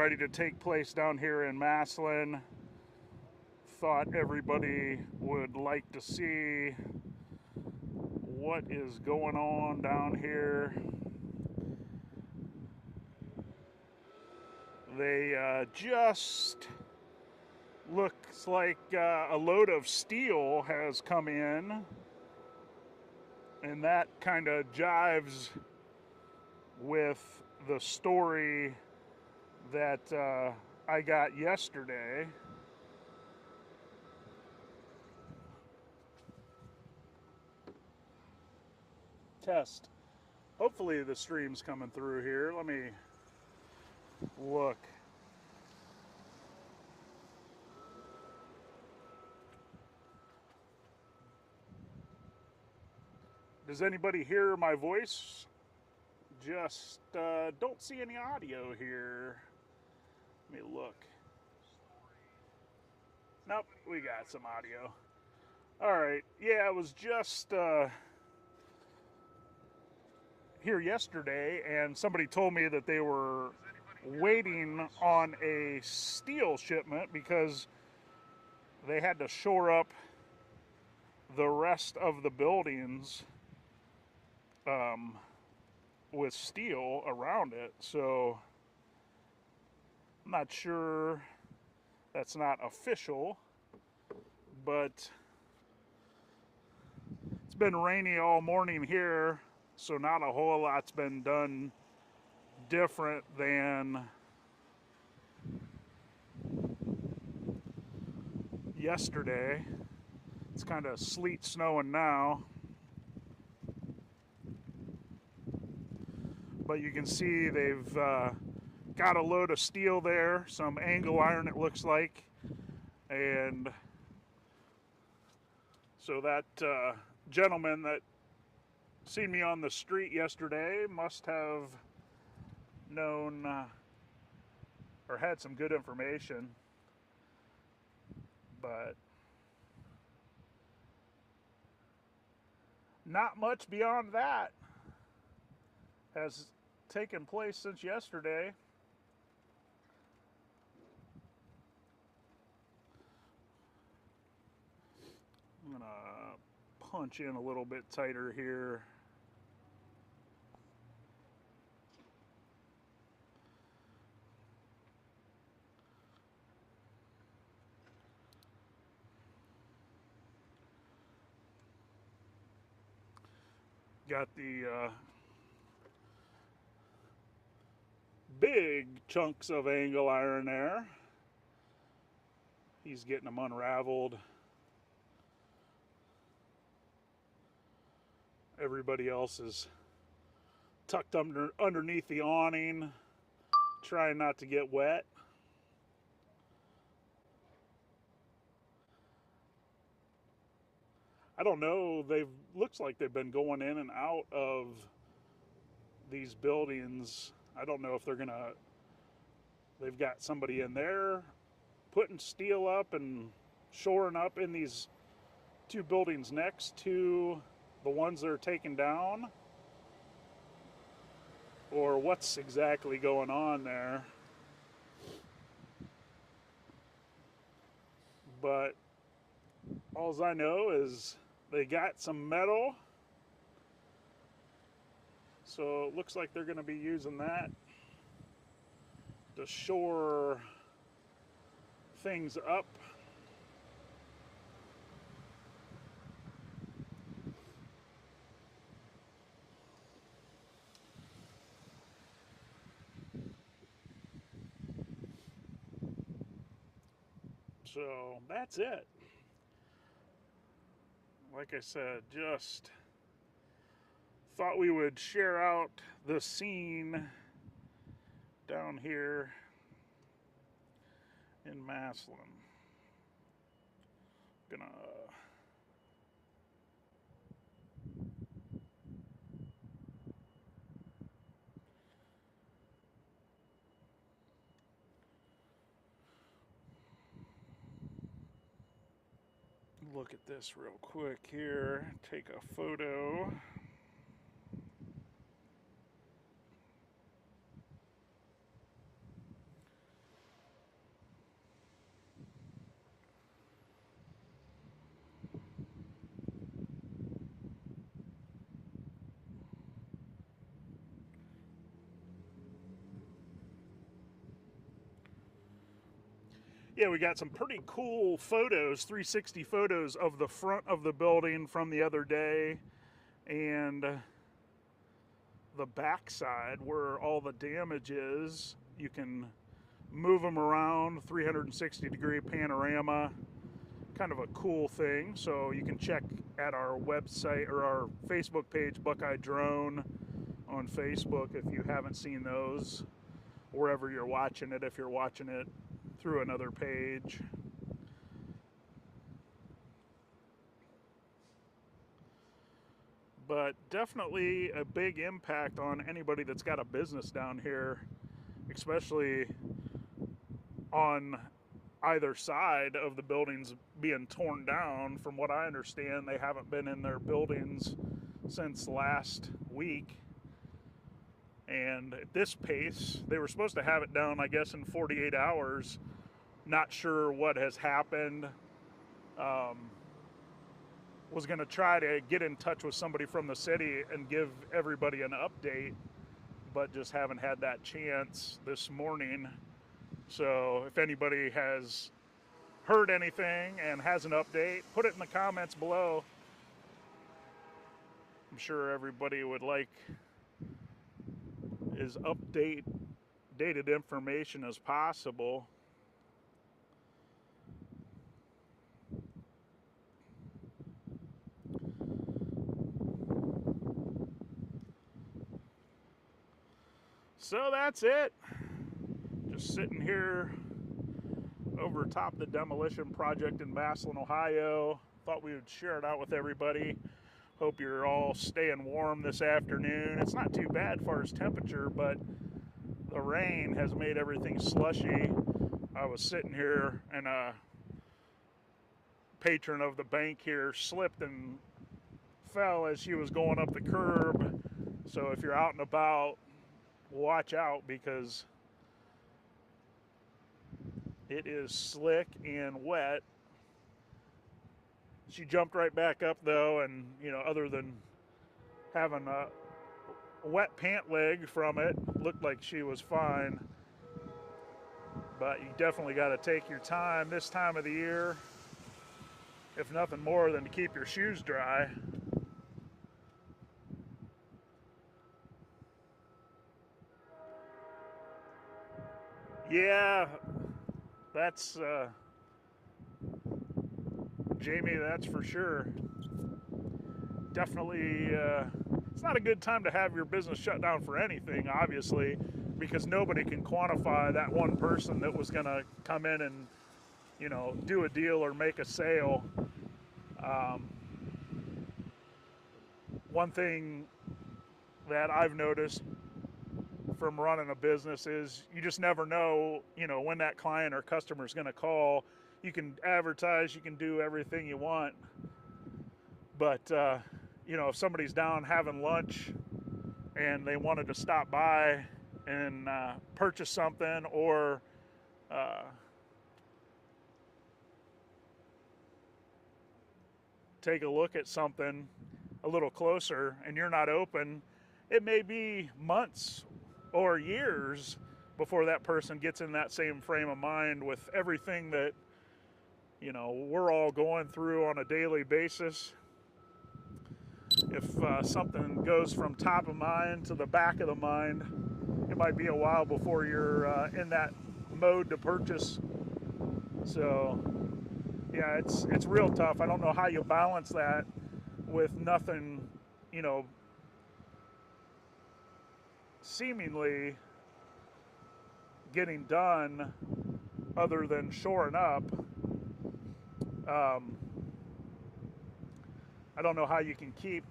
ready to take place down here in Massillon. Thought everybody would like to see what is going on down here. They just looks like a load of steel has come in, and that kind of jives with the story that I got yesterday. Test. Hopefully the stream's coming through here. Let me look. Does anybody hear my voice? Just don't see any audio here. Let me look. Nope, we got some audio. All right. Yeah, I was just here yesterday, and somebody told me that they were waiting on a steel shipment because they had to shore up the rest of the buildings with steel around it. So I'm not sure, that's not official, but it's been rainy all morning here, so not a whole lot's been done different than yesterday. It's kind of sleet snowing now, but you can see they've got a load of steel there, some angle iron it looks like, and so that gentleman that seen me on the street yesterday must have known or had some good information, but not much beyond that has taken place since yesterday. I'm gonna punch in a little bit tighter here. Got the big chunks of angle iron there. He's getting them unraveled. Everybody else is tucked underneath the awning, trying not to get wet. I don't know, looks like they've been going in and out of these buildings. I don't know if they've got somebody in there putting steel up and shoring up in these two buildings next to the ones that are taken down, or what's exactly going on there. But all I know is they got some metal, so it looks like they're going to be using that to shore things up. So that's it. Like I said, just thought we would share out the scene down here in Massillon. Gonna look at this real quick here, take a photo. yeah, we got some pretty cool photos, 360 photos of the front of the building from the other day, and the backside where all the damage is. You can move them around, 360-degree panorama, kind of a cool thing. So you can check at our website or our Facebook page, Buckeye Drone, on Facebook if you haven't seen those, wherever you're watching it, if you're watching it through another page. But definitely a big impact on anybody that's got a business down here, especially on either side of the buildings being torn down. From what I understand, they haven't been in their buildings since last week. And at this pace, they were supposed to have it down, I guess, in 48 hours. Not sure what has happened. Was going to try to get in touch with somebody from the city and give everybody an update, but just haven't had that chance this morning. So if anybody has heard anything and has an update, put it in the comments below. I'm sure everybody would like as updated information as possible. So that's it. Just sitting here over top the demolition project in Massillon, Ohio. Thought we would share it out with everybody. Hope you're all staying warm this afternoon. It's not too bad as far as temperature, but the rain has made everything slushy. I was sitting here and a patron of the bank here slipped and fell as she was going up the curb. So if you're out and about, watch out, because it is slick and wet. She jumped right back up though, and other than having a wet pant leg from it, looked like she was fine. But you definitely got to take your time this time of the year, if nothing more than to keep your shoes dry. Yeah, that's Jamie, that's for sure. Definitely, it's not a good time to have your business shut down for anything, obviously, because nobody can quantify that one person that was going to come in and, do a deal or make a sale. One thing that I've noticed from running a business is you just never know, when that client or customer is going to call. You can advertise, you can do everything you want, but if somebody's down having lunch and they wanted to stop by and purchase something, or take a look at something a little closer, and you're not open, it may be months or years before that person gets in that same frame of mind with everything that we're all going through on a daily basis. If something goes from top of mind to the back of the mind, it might be a while before you're in that mode to purchase. So yeah, it's real tough. I don't know how you balance that with nothing, seemingly getting done other than shoring up. I don't know how you can keep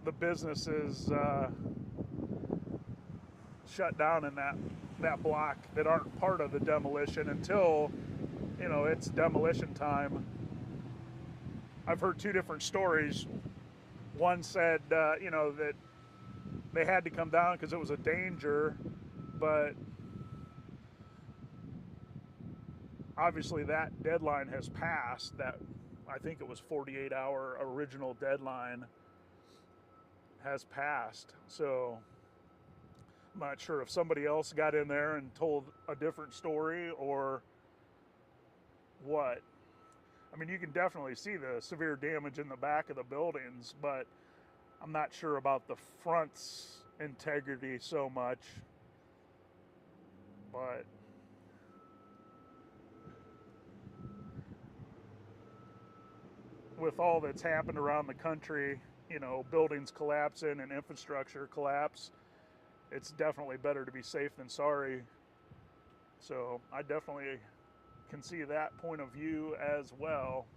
the businesses shut down in that block that aren't part of the demolition until it's demolition time. I've heard two different stories. One said that they had to come down because it was a danger, but obviously that deadline has passed. That, I think it was 48-hour original deadline, has passed. So I'm not sure if somebody else got in there and told a different story or what. I mean, you can definitely see the severe damage in the back of the buildings, but I'm not sure about the front's integrity so much. But with all that's happened around the country, you know, buildings collapsing and infrastructure collapse, it's definitely better to be safe than sorry. So I definitely can see that point of view as well.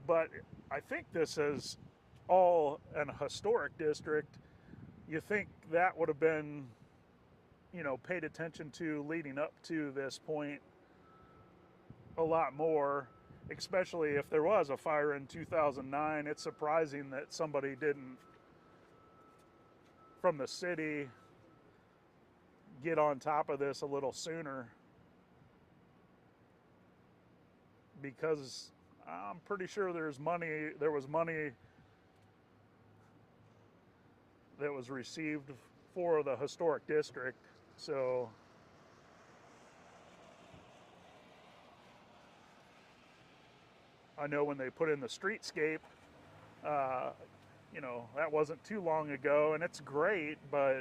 But I think this is all an historic district. You think that would have been, you know, paid attention to leading up to this point a lot more, especially if there was a fire in 2009. It's surprising that somebody didn't, from the city, get on top of this a little sooner, because I'm pretty sure there was money that was received for the historic district. So I know when they put in the streetscape, you know, that wasn't too long ago, and it's great, but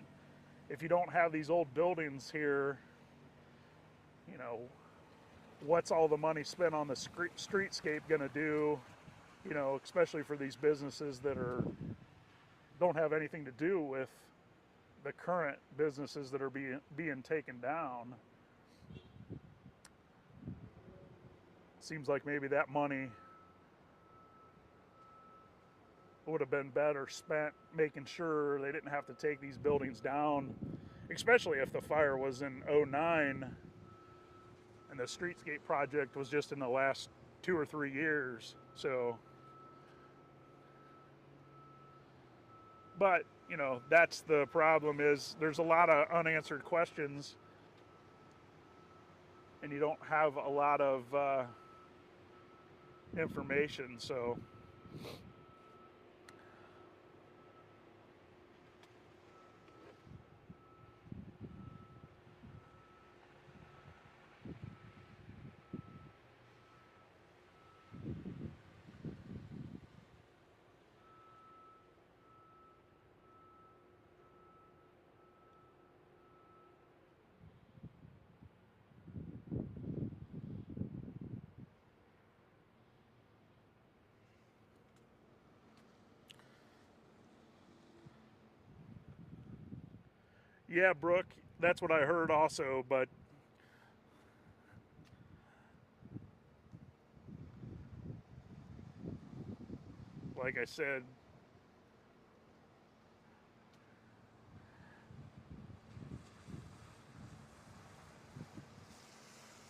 if you don't have these old buildings here, you know, what's all the money spent on the streetscape going to do, you know, especially for these businesses that don't have anything to do with the current businesses that are being taken down. Seems like maybe that money would have been better spent making sure they didn't have to take these buildings down, especially if the fire was in '09 and the streetscape project was just in the last 2 or 3 years. So, but you know, that's the problem, is there's a lot of unanswered questions and you don't have a lot of information. So yeah, Brooke, that's what I heard also, but like I said,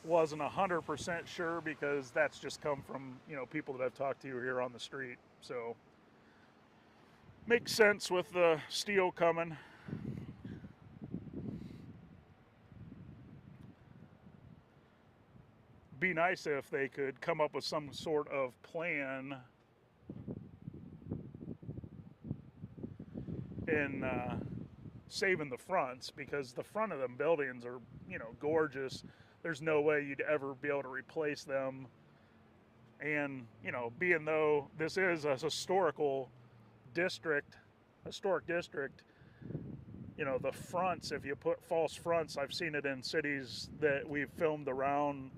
wasn't 100% sure, because that's just come from, you know, people that I've talked to here on the street. So makes sense with the steel coming. Be nice if they could come up with some sort of plan in saving the fronts, because the front of them buildings are, you know, gorgeous. There's no way you'd ever be able to replace them. And, you know, being though this is a historic district, you know, the fronts, if you put false fronts, I've seen it in cities that we've filmed around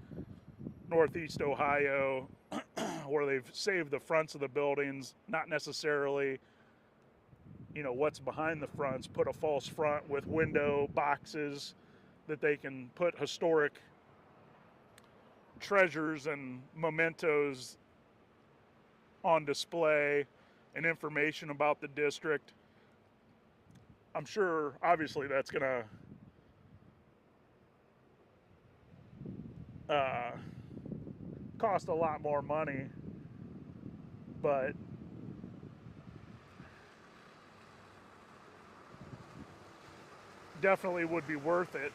Northeast Ohio, where they've saved the fronts of the buildings, not necessarily, you know, what's behind the fronts, put a false front with window boxes that they can put historic treasures and mementos on display and information about the district. I'm sure, obviously, that's going to cost a lot more money, but definitely would be worth it.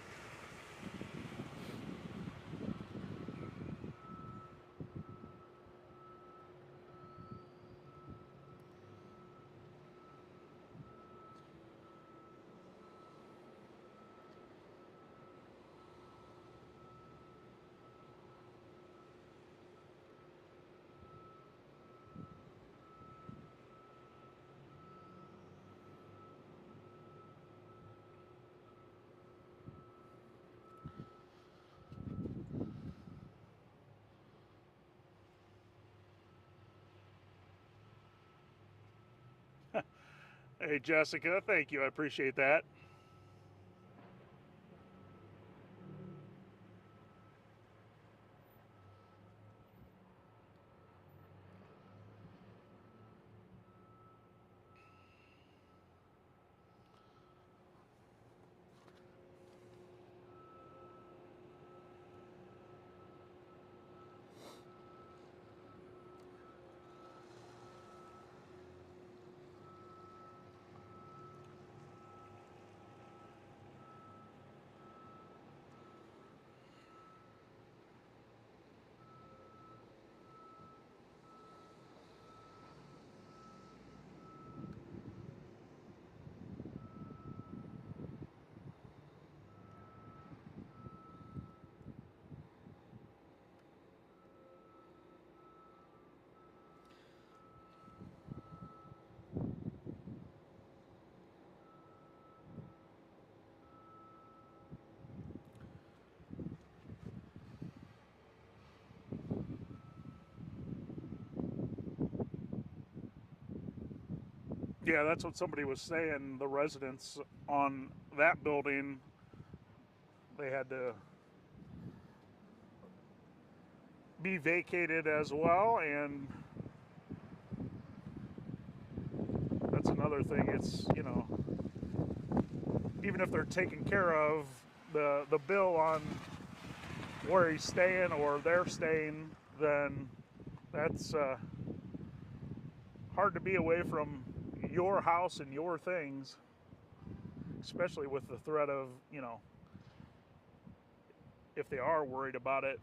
Hey, Jessica, thank you. I appreciate that. Yeah, that's what somebody was saying. The residents on that building, they had to be vacated as well, and that's another thing. It's, you know, even if they're taking care of the bill on where he's staying or they're staying, then that's hard to be away from your house and your things, especially with the threat of, you know, if they are worried about it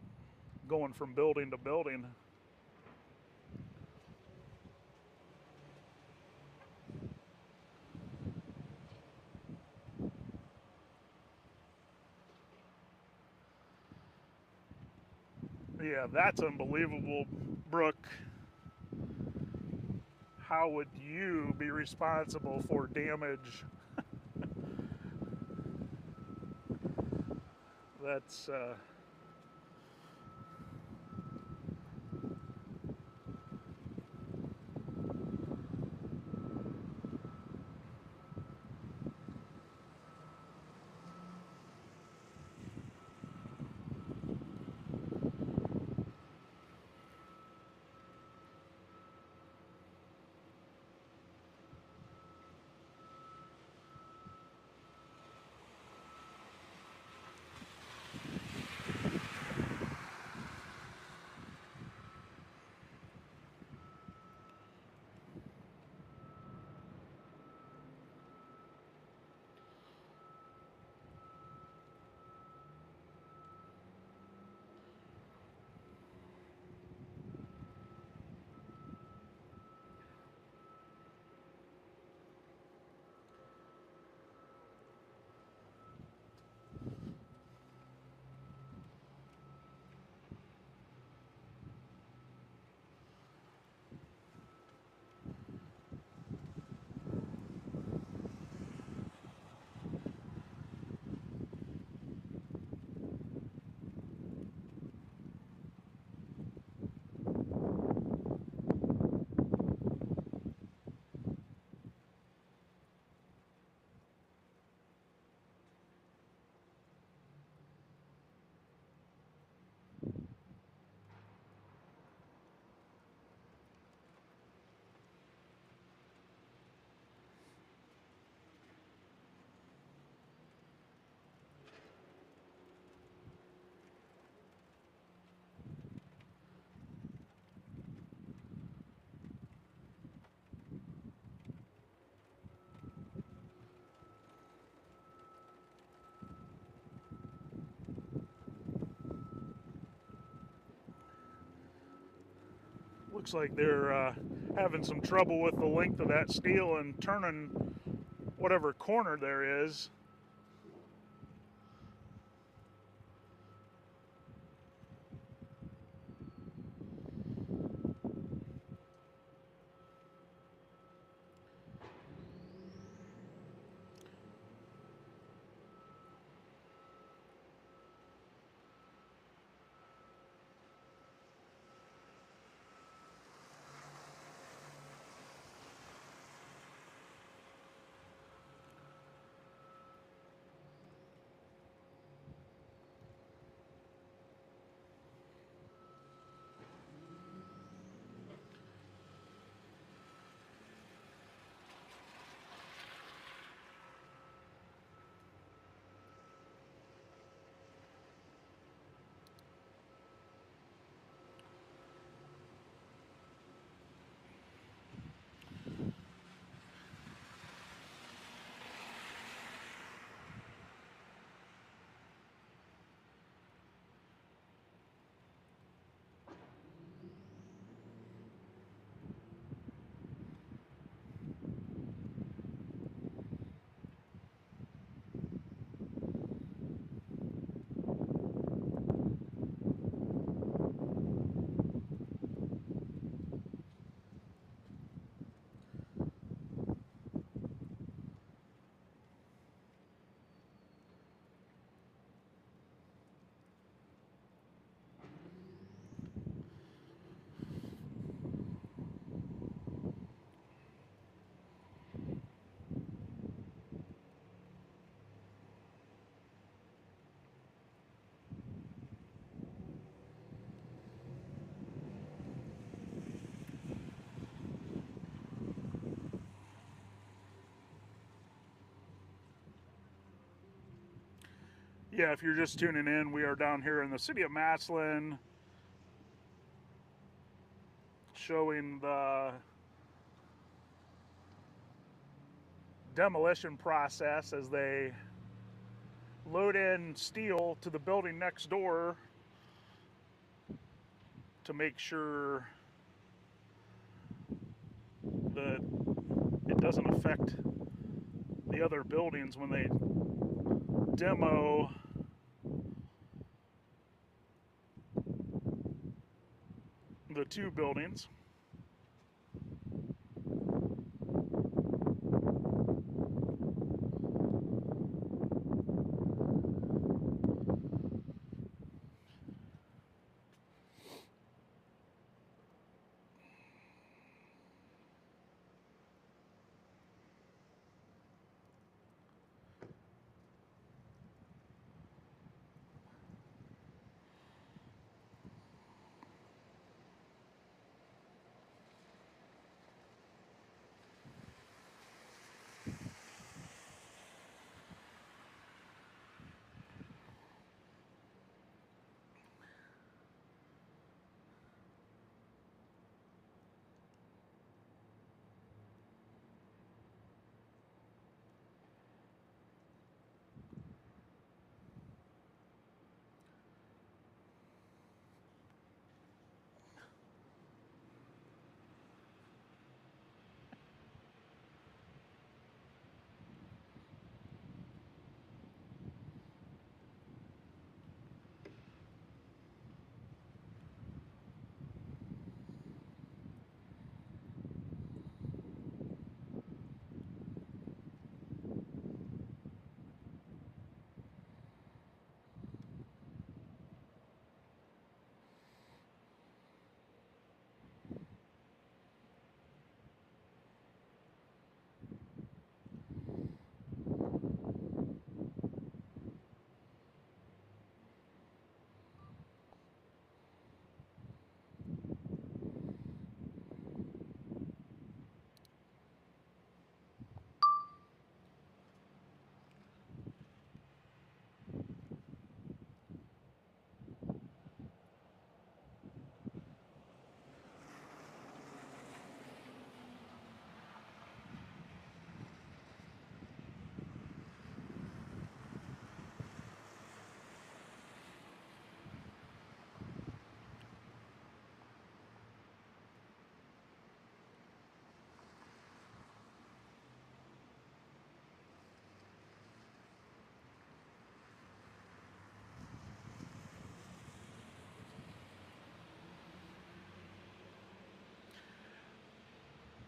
going from building to building. Yeah, that's unbelievable, Brooke. How would you be responsible for damage? That's looks like they're having some trouble with the length of that steel and turning whatever corner there is. Yeah, if you're just tuning in, we are down here in the city of Massillon showing the demolition process as they load in steel to the building next door to make sure that it doesn't affect the other buildings when they demo the two buildings.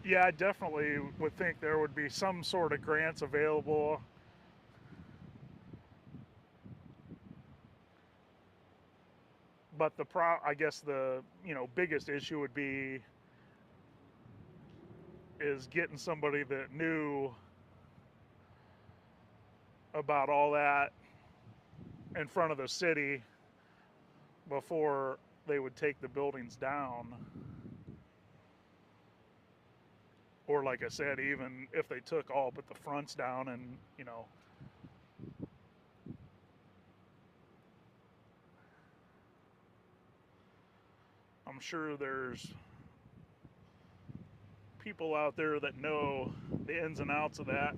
Yeah, I definitely would think there would be some sort of grants available. But I guess the biggest issue would be is getting somebody that knew about all that in front of the city before they would take the buildings down. Or like I said, even if they took all but the fronts down and, I'm sure there's people out there that know the ins and outs of that.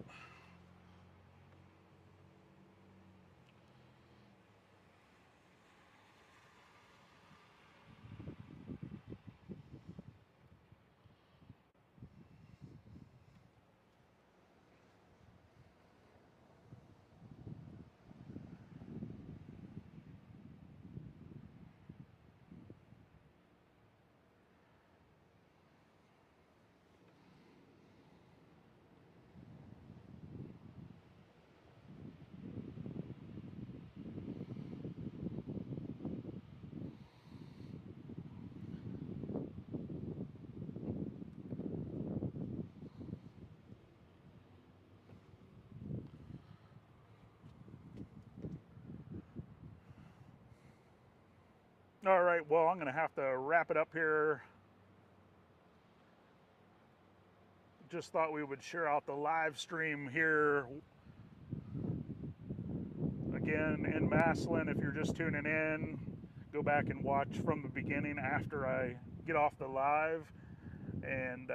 All right, well, I'm going to have to wrap it up here. Just thought we would share out the live stream here again. situation in Massillon. If you're just tuning in, go back and watch from the beginning after I get off the live. And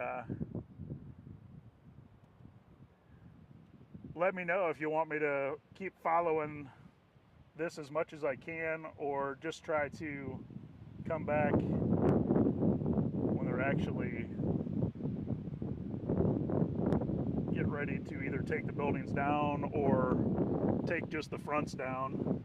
let me know if you want me to keep following this as much as I can, or just try to come back when they're actually get ready to either take the buildings down or take just the fronts down.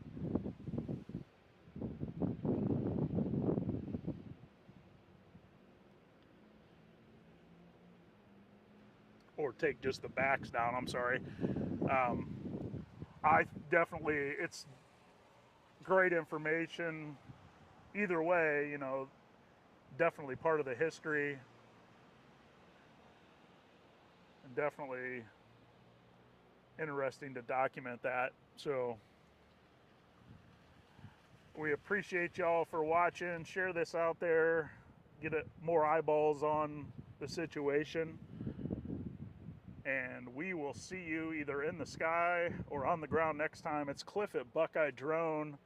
Or take just the backs down, I'm sorry. I definitely, it's great information either way, you know, definitely part of the history, and definitely interesting to document that. So we appreciate y'all for watching. Share this out there, get more eyeballs on the situation, and we will see you either in the sky or on the ground next time. It's Cliff at Buckeye Drone.